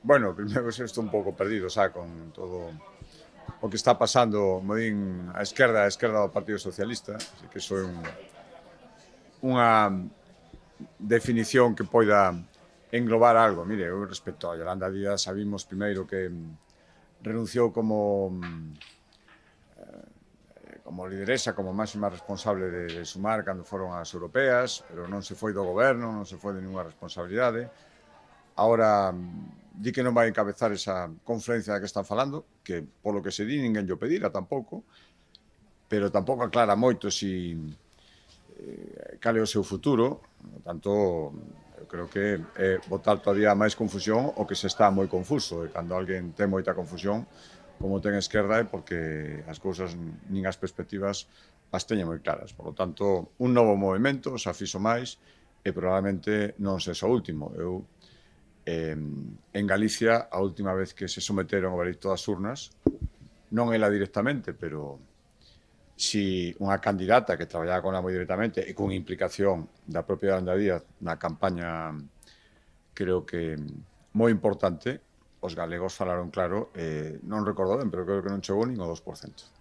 Bueno, primeiro que estou un pouco perdido, xa, con todo o que está pasando, como din, a esquerda do Partido Socialista, así que iso é unha definición que poida englobar algo. Mire, eu respecto a Yolanda Díaz, sabimos primeiro que renunciou como lideresa, como máxima responsable de Sumar cando foron as europeas, pero non se foi do goberno, non se foi de ninguna responsabilidade. Ahora di que non vai encabezar esa conferencia da que están falando, que polo que se di ninguén lle pedira tampouco, pero tampouco aclara moito si cal é o seu futuro. Por tanto, eu creo que é botar todavía máis confusión o que se está moi confuso, e cando alguén ten moita confusión como ten a esquerda é porque as cousas nin as perspectivas as teñen moi claras. Por lo tanto, un novo movimento, xa fixo máis, e probablemente non sexa o último. Eu, en Galicia, a última vez que se someteron ao veredicto das urnas, non ela directamente, pero si unha candidata que traballaba con ela moi directamente e con implicación da propia Yolanda Díaz na campaña, creo que moi importante, os galegos falaron claro, non recordo ben, pero creo que non chegou nin ao 2%.